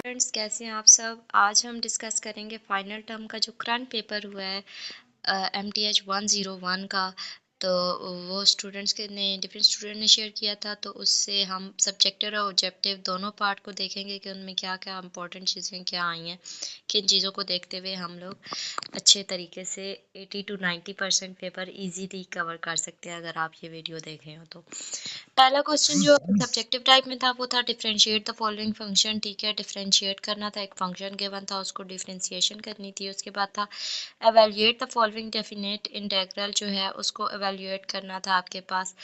Friends, कैसे हैं आप सब। आज हम डिस्कस करेंगे फाइनल टर्म का जो करंट पेपर हुआ है MTH 101 का। तो वो स्टूडेंट्स के ने डिफरेंट स्टूडेंट ने शेयर किया था, तो उससे हम सब्जेक्टिव और ऑब्जेक्टिव दोनों पार्ट को देखेंगे कि उनमें क्या क्या इंपॉर्टेंट चीज़ें क्या आई हैं, किन चीज़ों को देखते हुए हम लोग अच्छे तरीके से 80 to 90% पेपर इजीली कवर कर सकते हैं अगर आप ये वीडियो देखें हो तो। पहला क्वेश्चन जो सब्जेक्टिव टाइप में था वो था डिफरेंशिएट द फॉलोइंग फंक्शन। ठीक है, डिफरेंशिएट करना था, एक फंक्शन गिवन था, उसको डिफरेंशिएशन करनी थी। उसके बाद था evaluate the following definite integral, जो है उसको एवेल्युएट करना था आपके पास।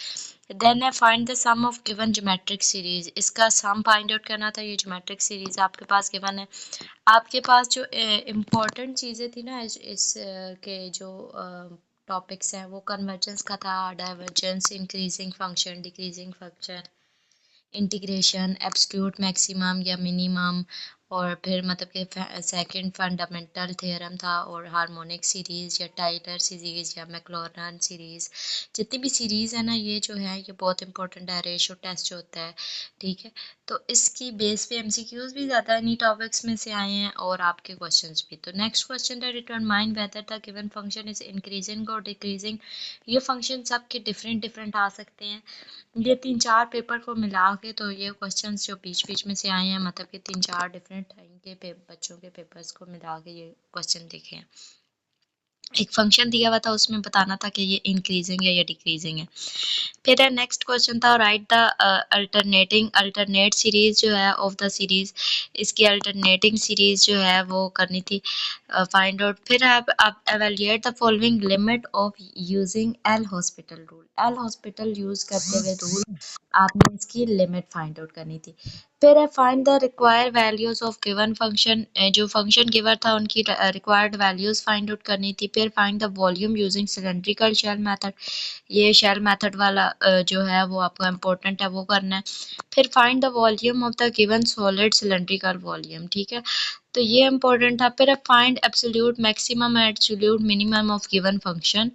देन है find the sum of given geometric series, इसका सम फाइंड आउट करना था। ये ज्योमेट्रिक सीरीज आपके पास गिवन है। आपके पास जो इम्पोर्टेंट चीज़ें थी ना इस के जो टॉपिक्स हैं वो कन्वर्जेंस का था, divergence, increasing function, decreasing function, integration, absolute maximum या मिनिमम, और फिर मतलब कि सेकंड फंडामेंटल थ्योरम था, और हार्मोनिक सीरीज़ या टाइलर सीरीज़ या मैक्लॉरन सीरीज़। जितनी भी सीरीज़ है ना ये जो है ये बहुत इंपॉर्टेंट है, रेशो टेस्ट जो होता है। ठीक है, तो इसकी बेस पे MCQs भी ज़्यादा इन्हीं टॉपिक्स में से आए हैं और आपके क्वेश्चंस भी। तो नेक्स्ट क्वेश्चन था determine whether the given function is increasing और डिक्रीजिंग। ये फंक्शन सबके डिफरेंट आ सकते हैं। ये 3-4 पेपर को मिला के तो ये क्वेश्चंस जो बीच बीच में से आए हैं, मतलब कि 3-4 डिफरेंट टाइम के बच्चों के पेपर्स को मिला के ये क्वेश्चन देखे हैं। एक फंक्शन दिया हुआ था, उसमें बताना था कि ये इंक्रीजिंग है या डिक्रीजिंग है। फिर नेक्स्ट क्वेश्चन था राइट द अल्टरनेट सीरीज जो है ऑफ द सीरीज, इसकी अल्टरनेटिंग सीरीज जो है वो करनी थी, फाइंड आउट। फिर आप evaluate the following limit of using L hospital rule, L hospital use करते हुए रूल आपने इसकी लिमिट फाइंड आउट करनी थी। फिर है find the required values of given function, जो फंक्शन गिवर था उनकी रिक्वायर्ड वैल्यूज फाइंड आउट करनी थी। फिर find the volume using cylindrical shell method, ये शेल मेथड वाला जो है वो आपका इम्पोर्टेंट है, वो करना है। फिर find the volume of the given solid cylindrical volume. ठीक है, तो ये इम्पोर्टेंट था। फिर find absolute maximum and absolute minimum of given function,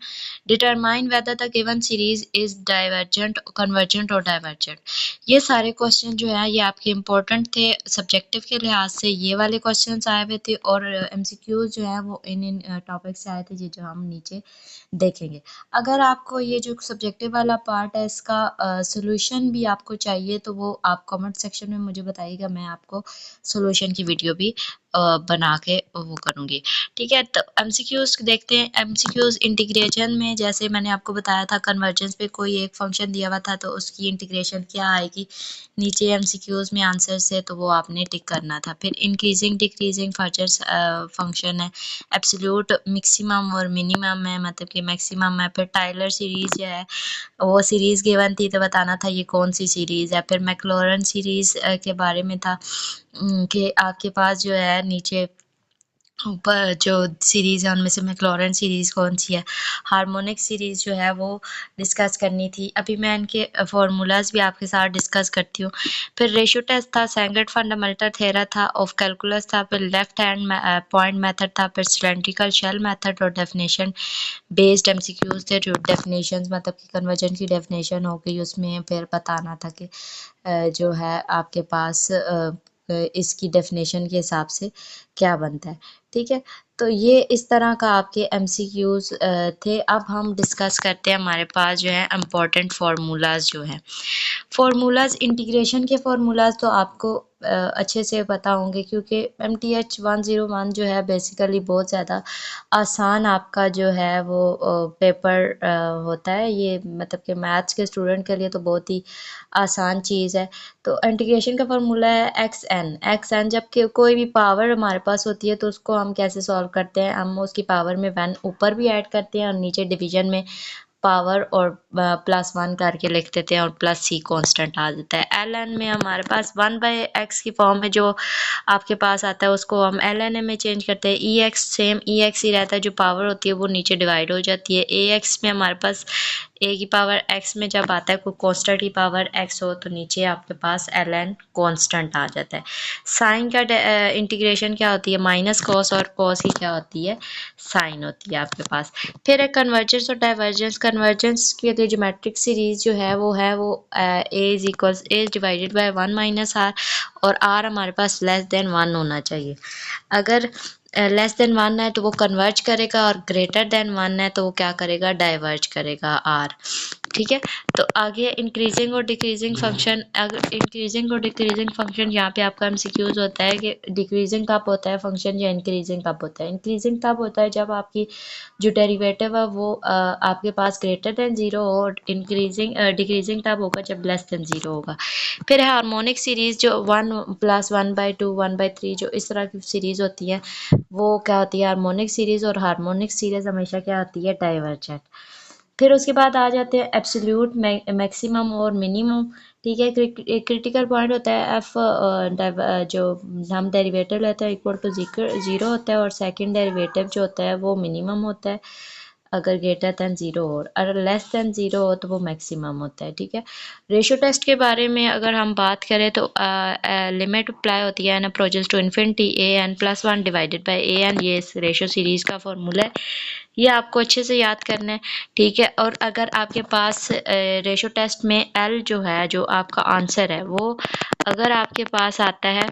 determine whether the given series is divergent, convergent और डाइवर्जेंट। ये सारे क्वेश्चन जो है ये आपके इम्पोर्टेंट थे सब्जेक्टिव के लिहाज से, ये वाले क्वेश्चन आए हुए थे, और MCQs जो है वो इन टॉपिक से आए थे जो हम नीचे देखेंगे। अगर आपको ये जो सब्जेक्टिव वाला पार्ट है इसका सोल्यूशन भी आपको चाहिए तो वो आप कमेंट सेक्शन में मुझे बताइएगा, मैं आपको सोल्यूशन की वीडियो भी बना के वो करूँगी। ठीक है, तो MCQs देखते हैं। MCQs इंटीग्रेशन में जैसे मैंने आपको बताया था, कन्वर्जेंस पे कोई एक फंक्शन दिया हुआ था तो उसकी इंटीग्रेशन क्या आएगी नीचे MCQs में आंसर से, तो वो आपने टिक करना था। फिर इंक्रीजिंग डिक्रीजिंग फंक्शन है, एब्सोल्यूट मैक्सिमम और मिनिमम है, मतलब कि मैक्सिमम है। फिर टाइलर सीरीज है, वो सीरीज गिवन थी तो बताना था ये कौन सी सीरीज है। फिर मैक्लॉरन सीरीज के बारे में था कि आपके पास जो है नीचे ऊपर जो सीरीज़ है उनमें से मैक्लॉरन सीरीज़ कौन सी है। हार्मोनिक सीरीज़ जो है वो डिस्कस करनी थी। अभी मैं इनके फार्मूलाज भी आपके साथ डिस्कस करती हूँ। फिर रेशियो टेस्ट था, सेंगर्ट फंडामेंटल थ्योरम था, ऑफ कैलकुलस था, फिर लेफ्ट हैंड पॉइंट मेथड था, फिर सिलेंड्रिकल शेल मेथड और डेफिनेशन बेस्ड MCQs थे। जो डेफिनेशन मतलब कि कन्वर्जन की डेफिनेशन हो गई, उसमें फिर बताना था कि जो है आपके पास इसकी डेफिनेशन के हिसाब से क्या बनता है। ठीक है, तो ये इस तरह का आपके MCQs थे। अब हम डिस्कस करते हैं, हमारे पास जो है इम्पोर्टेंट फार्मूलाज जो हैं। फार्मूलाज इंटीग्रेशन के फार्मूलाज तो आपको अच्छे से पता होंगे, क्योंकि MTH 101 जो है बेसिकली बहुत ज़्यादा आसान आपका जो है वो पेपर होता है। ये मतलब कि मैथ्स के स्टूडेंट के लिए तो बहुत ही आसान चीज़ है। तो इंटीग्रेशन का फार्मूला है एक्स एन जब कोई भी पावर हमारे पास होती है तो उसको हम कैसे सॉल्व करते हैं, हम उसकी पावर में 1 ऊपर भी ऐड करते हैं और नीचे डिवीजन में पावर और +1 करके लिख देते हैं और +c कांस्टेंट आ जाता है। ln में हमारे पास 1/x की फॉर्म में जो आपके पास आता है उसको हम ln में चेंज करते हैं। ex सेम ex ही रहता है, जो पावर होती है वो नीचे डिवाइड हो जाती है। ax में हमारे पास ए की पावर एक्स में जब आता है कोई कांस्टेंट की पावर एक्स हो तो नीचे आपके पास एल एन कांस्टेंट आ जाता है। साइन का इंटीग्रेशन क्या होती है, माइनस कॉस, और कॉस ही क्या होती है, साइन होती है आपके पास। फिर है कन्वर्जेंस और डाइवर्जेंस। कन्वर्जेंस के लिए ज्योमेट्रिक सीरीज जो है वो A is equals A divided by 1 minus R, और आर हमारे पास लेस देन 1 होना चाहिए। अगर लेस देन 1 है तो वो कन्वर्ज करेगा, और ग्रेटर देन 1 है तो वो क्या करेगा, डाइवर्ज करेगा आर। ठीक है, तो आगे इंक्रीजिंग और डिक्रीजिंग फंक्शन। अगर इंक्रीजिंग और डिक्रीजिंग फंक्शन यहाँ पे आपका एमसीक्यूज होता है कि डिक्रीजिंग कब होता है फंक्शन, या इंक्रीजिंग कब होता है। इंक्रीजिंग तब होता है जब आपकी जो डेरिवेटिव है वो आपके पास ग्रेटर देन 0 हो, और डिक्रीजिंग तब होगा जब लेस देन 0 होगा। फिर हार्मोनिक सीरीज जो 1 + 1/2 1/3 जो इस तरह की सीरीज होती है वो क्या होती है, हार्मोनिक सीरीज। और हार्मोनिक सीरीज हमेशा क्या होती है, डाइवर्जेंट। फिर उसके बाद आ जाते हैं एब्सोल्यूट मैक्सिमम और मिनिमम। ठीक है, क्रिटिकल पॉइंट होता है एफ, जो हम डेरिवेटिव लेते हैं इक्वल टू 0 होता है, और सेकंड डेरिवेटिव जो होता है वो मिनिमम होता है अगर ग्रेटर दैन 0 हो, और लेस दैन 0 हो तो वो मैक्सिमम होता है। ठीक है, रेशियो टेस्ट के बारे में अगर हम बात करें तो लिमिट अप्लाई होती है N approaches to infinity A N plus 1 divided by A N. ये इस रेशियो सीरीज का फॉर्मूला है, ये आपको अच्छे से याद करना है। ठीक है, और अगर आपके पास रेशियो टेस्ट में एल जो है, जो आपका आंसर है वो अगर आपके पास आता है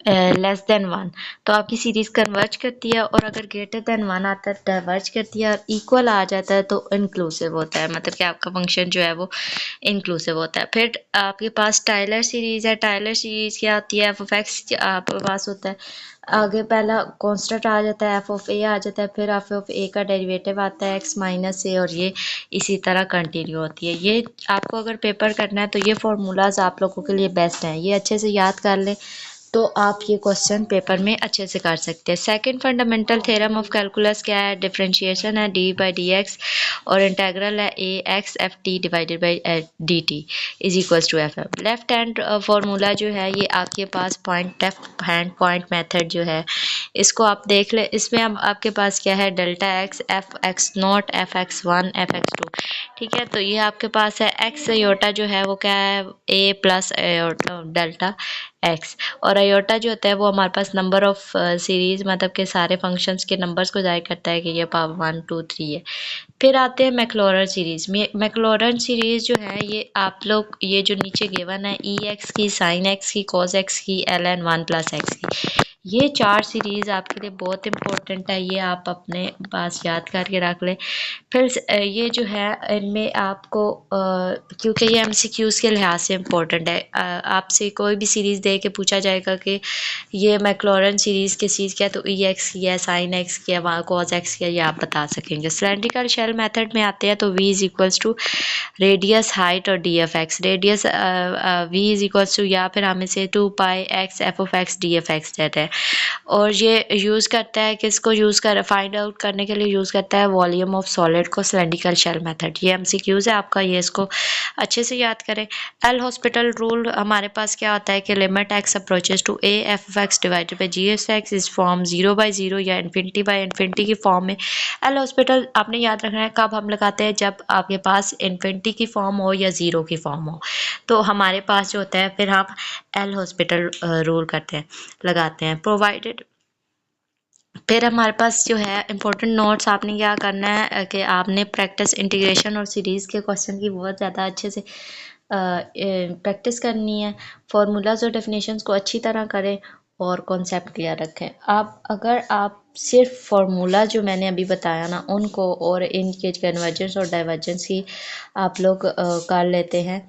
लेस देन 1 तो आपकी सीरीज कन्वर्ज करती है, और अगर ग्रेटर देन 1 आता है डाइवर्ज करती है, और इक्वल आ जाता है तो इंक्लूसिव होता है, मतलब कि आपका फंक्शन जो है वो इंक्लूसिव होता है। फिर आपके पास टाइलर सीरीज है। टाइलर सीरीज क्या होती है, एफ ऑफ एक्स आपके पास होता है, आगे पहला कांस्टेंट आ जाता है, एफ ऑफ ए आ जाता है, फिर एफ ऑफ ए का डेरिवेटिव आता है एक्स माइनस ए, और ये इसी तरह कंटिन्यू होती है। ये आपको अगर पेपर करना है तो ये फार्मूलाज आप लोगों के लिए बेस्ट हैं, ये अच्छे से याद कर लें तो आप ये क्वेश्चन पेपर में अच्छे से कर सकते हैं। Second fundamental theorem of calculus क्या है, डिफरेंशिएशन है डी/dx, और इंटीग्रल है A X F T divided by D T is equals to F F. Left hand formula जो है ये आपके पास लेफ्ट हैंड पॉइंट मेथड जो है इसको आप देख लें। इसमें अब आपके पास क्या है, delta x F x not F x 1 F x 2। ठीक है, तो ये आपके पास है एक्स योटा जो है वो क्या है, ए प्लस डेल्टा एक्स, और अयोटा जो होता है वो हमारे पास नंबर ऑफ सीरीज, मतलब के सारे फंक्शंस के नंबर्स को जाहिर करता है कि ये पावर 1 2 3 है। फिर आते हैं मैक्लॉरन सीरीज में। मैक्लॉरन सीरीज जो है ये आप लोग ये जो नीचे गिवन है ई एक्स की, साइन एक्स की, कॉस एक्स की, एल एन 1 + एक्स की, ये 4 सीरीज आपके लिए बहुत इंपॉर्टेंट है, ये आप अपने पास याद करके रख लें। फिर ये जो है इनमें आपको क्योंकि ये एमसीक्यूज के लिहाज से इम्पोर्टेंट है, आपसे कोई भी सीरीज़ दे के पूछा जाएगा कि ये मैक्लॉरन सीरीज़ की सीरीज़ क्या है, तो ई एक्स की है, साइन एक्स की है, वहाँ कॉस एक्स की है, ये आप बता सकेंगे। सिलेंड्रिकल शेल मेथड में आते हैं तो V is equals to radius height और D F X. Radius V is equals to, या फिर हम इसे 2π(x) F of X D F X देते हैं, और ये यूज़ करता है किसको, यूज़ कर फाइंड आउट करने के लिए यूज़ करता है वॉल्यूम ऑफ सॉलिड को, सिलेंड्रिकल शेल मेथड। ये एमसीक्यूज है आपका, ये इसको अच्छे से याद करें। एल हॉस्पिटल रूल हमारे पास क्या होता है कि limit X approaches to A F of X divided by G S X is form 0/0 या इन्फिनिटी की फॉर्म में। एल हॉस्पिटल आपने याद रखना है कब हम लगाते हैं, जब आपके पास इन्फिनिटी की फॉर्म हो या 0 की फॉर्म हो, तो हमारे पास जो होता है फिर हम एल हॉस्पिटल रूल करते हैं, लगाते हैं। प्रोवाइडेड, फिर हमारे पास जो है इम्पोर्टेंट नोट्स आपने क्या करना है कि आपने प्रैक्टिस इंटीग्रेशन और सीरीज़ के क्वेश्चन की बहुत ज़्यादा अच्छे से प्रैक्टिस करनी है। फार्मूलाज और डेफिनेशंस को अच्छी तरह करें और कॉन्सेप्ट क्लियर रखें। अगर आप सिर्फ फार्मूला जो मैंने अभी बताया ना उनको और इनके कन्वर्जेंस और डाइवर्जेंस की आप लोग कर लेते हैं,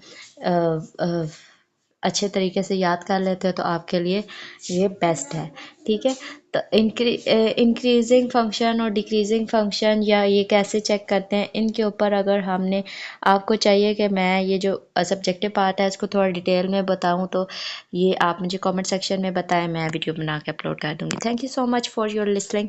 अच्छे तरीके से याद कर लेते हैं तो आपके लिए ये बेस्ट है। ठीक है, तो इंक्रीजिंग फंक्शन और डिक्रीजिंग फंक्शन या ये कैसे चेक करते हैं, इनके ऊपर अगर हमने आपको चाहिए कि मैं ये जो सब्जेक्टिव पार्ट है इसको थोड़ा डिटेल में बताऊं तो ये आप मुझे कमेंट सेक्शन में बताएं, मैं वीडियो बना के अपलोड कर दूंगी। Thank you so much for your listening.